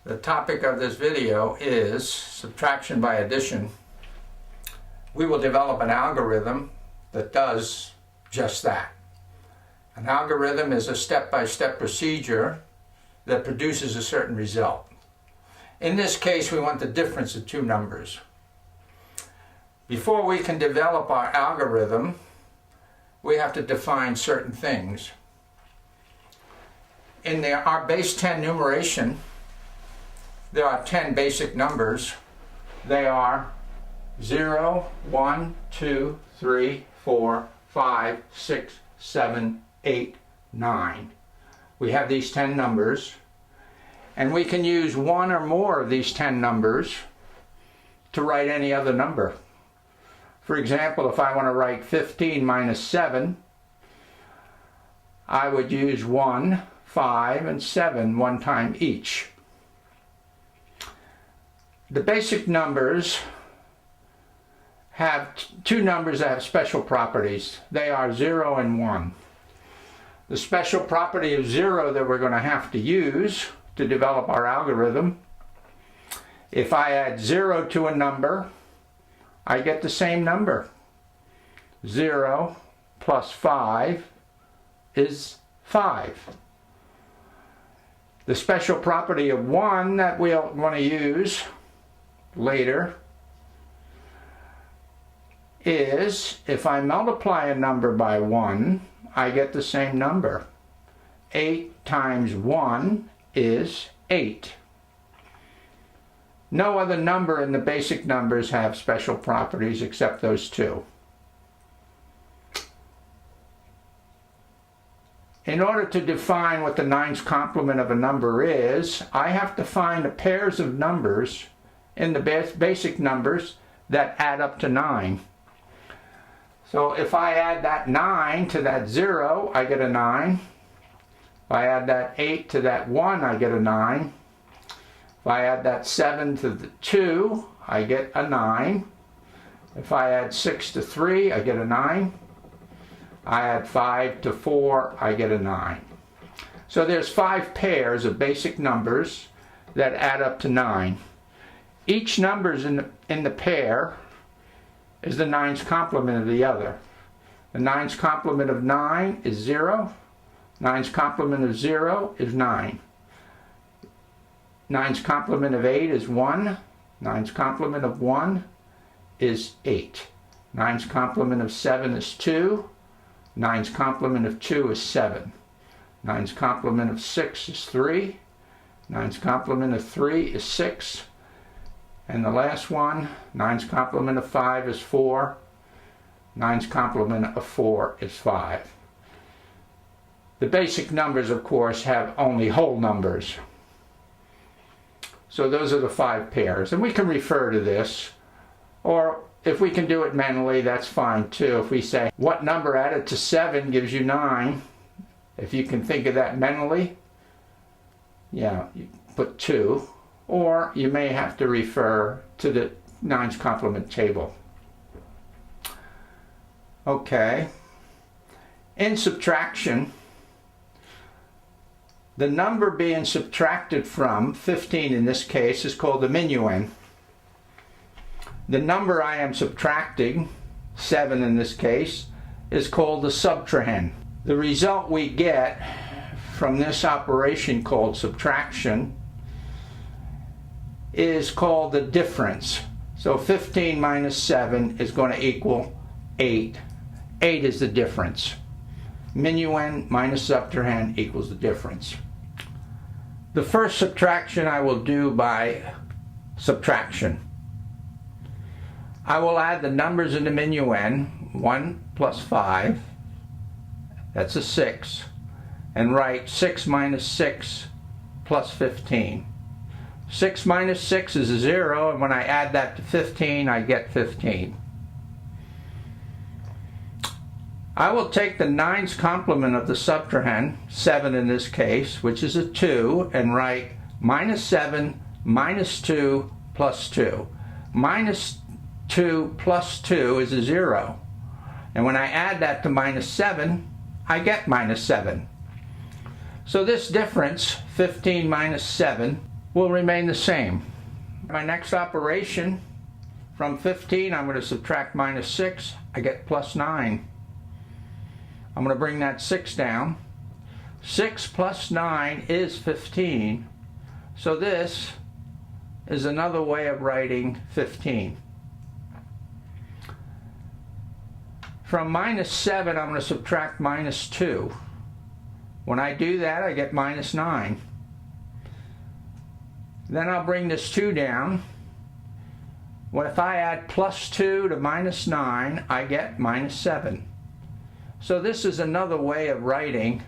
The topic of this video is subtraction by addition. We will develop an algorithm that does just that. An algorithm is a step-by-step procedure that produces a certain result. In this case, we want the difference of two numbers. Before we can develop our algorithm, we have to define certain things. In our base 10 numeration, there are 10 basic numbers. They are 0, 1, 2, 3, 4, 5, 6, 7, 8, 9. We have these 10 numbers, and we can use one or more of these 10 numbers to write any other number. For example, if I want to write 15 minus 7, I would use 1, 5, and 7 one time each. The basic numbers have two numbers that have special properties. They are 0 and 1. The special property of 0 that we're going to have to use to develop our algorithm, if I add 0 to a number, I get the same number. 0 plus 5 is 5. The special property of 1 that we'll want to use later is if I multiply a number by 1, I get the same number. 8 times 1 is 8. No other number in the basic numbers have special properties except those two. In order to define what the nines complement of a number is, I have to find the pairs of numbers in the basic numbers that add up to 9. So if I add that 9 to that 0, I get a 9. If I add that 8 to that 1, I get a 9. If I add that 7 to the 2, I get a 9. If I add 6 to 3, I get a 9. I add 5 to 4, I get a 9. So there's 5 pairs of basic numbers that add up to 9. Each number in the pair is the nines complement of the other. The nines complement of 9 is 0. Nines complement of 0 is 9. Nines complement of 8 is 1. Nines complement of 1 is 8. Nines complement of 7 is 2. Nines complement of 2 is 7. Nines complement of 6 is 3. Nines complement of 3 is 6. And the last one, nines complement of 5 is 4. Nines complement of 4 is 5. The basic numbers, of course, have only whole numbers. So those are the 5 pairs. And we can refer to this, or if we can do it mentally, that's fine too. If we say, what number added to 7 gives you 9? If you can think of that mentally, yeah, you put 2. Or you may have to refer to the nines complement table. Okay. In subtraction, the number being subtracted from, 15 in this case, is called the minuend. The number I am subtracting, 7 in this case, is called the subtrahend. The result we get from this operation called subtraction is called the difference. So 15 minus 7 is going to equal 8. 8 is the difference. Minuend minus subtrahend equals the difference. The first subtraction I will do by subtraction. I will add the numbers in the minuend, 1 plus 5, that's a 6, and write 6 minus 6 plus 15. 6 minus 6 is a 0, and when I add that to 15, I get 15. I will take the nines complement of the subtrahend, 7 in this case, which is a 2, and write minus 7 minus 2 plus 2. Minus 2 plus 2 is a 0. And when I add that to minus 7, I get minus 7. So this difference, 15 minus 7, will remain the same. My next operation, from 15, I'm going to subtract minus 6. I get plus 9. I'm going to bring that 6 down. 6 plus 9 is 15. So this is another way of writing 15. From minus 7, I'm going to subtract minus 2. When I do that, I get minus 9. Then I'll bring this 2 down. Well, if I add plus 2 to minus 9, I get minus 7. So this is another way of writing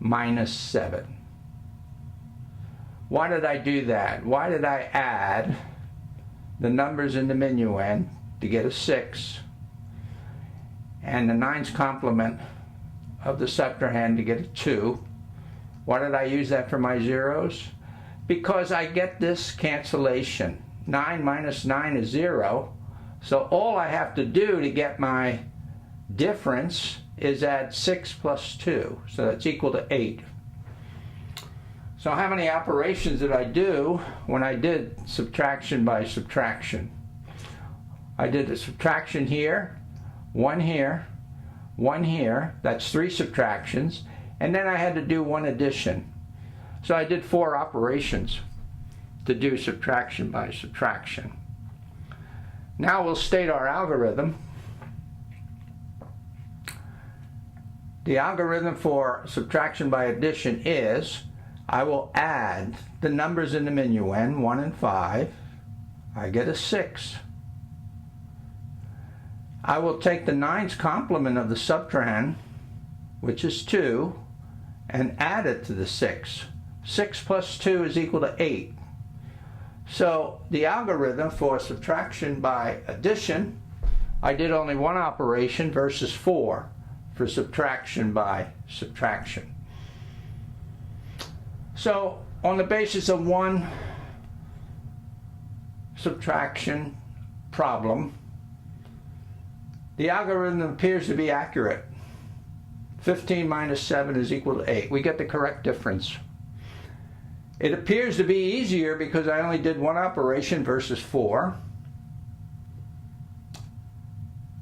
minus 7. Why did I do that? Why did I add the numbers in the minuend to get a 6 and the 9's complement of the Subtrahend to get a 2? Why did I use that for my zeros? Because I get this cancellation. 9 minus 9 is 0. So all I have to do to get my difference is add 6 plus 2. So that's equal to 8. So how many operations did I do when I did subtraction by subtraction? I did a subtraction here, 1 here, 1 here. That's 3 subtractions. And then I had to do 1 addition. So I did 4 operations to do subtraction by subtraction. Now we'll state our algorithm. The algorithm for subtraction by addition is, I will add the numbers in the minuend, 1 and 5. I get a 6. I will take the 9's complement of the Subtrahend, which is 2, and add it to the 6. 6 plus 2 is equal to 8. So the algorithm for subtraction by addition, I did only 1 operation versus 4 for subtraction by subtraction. So on the basis of 1 subtraction problem, the algorithm appears to be accurate. 15 minus 7 is equal to 8. We get the correct difference. It appears to be easier because I only did 1 operation versus 4.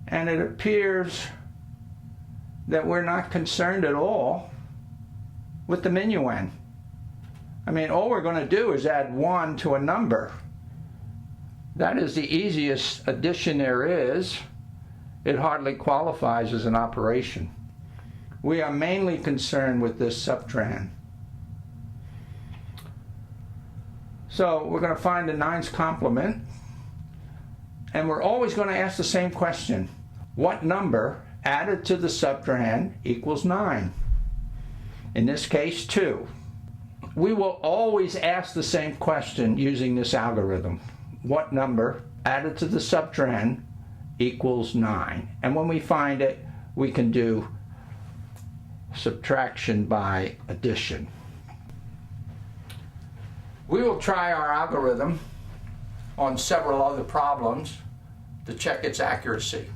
And it appears that we're not concerned at all with the minuend. I mean, all we're going to do is add 1 to a number. That is the easiest addition there is. It hardly qualifies as an operation. We are mainly concerned with this Subtrahend. So we're going to find the 9's complement, and we're always going to ask the same question. What number added to the Subtrahend equals 9? In this case, 2. We will always ask the same question using this algorithm. What number added to the Subtrahend equals 9? And when we find it, we can do subtraction by addition. We will try our algorithm on several other problems to check its accuracy.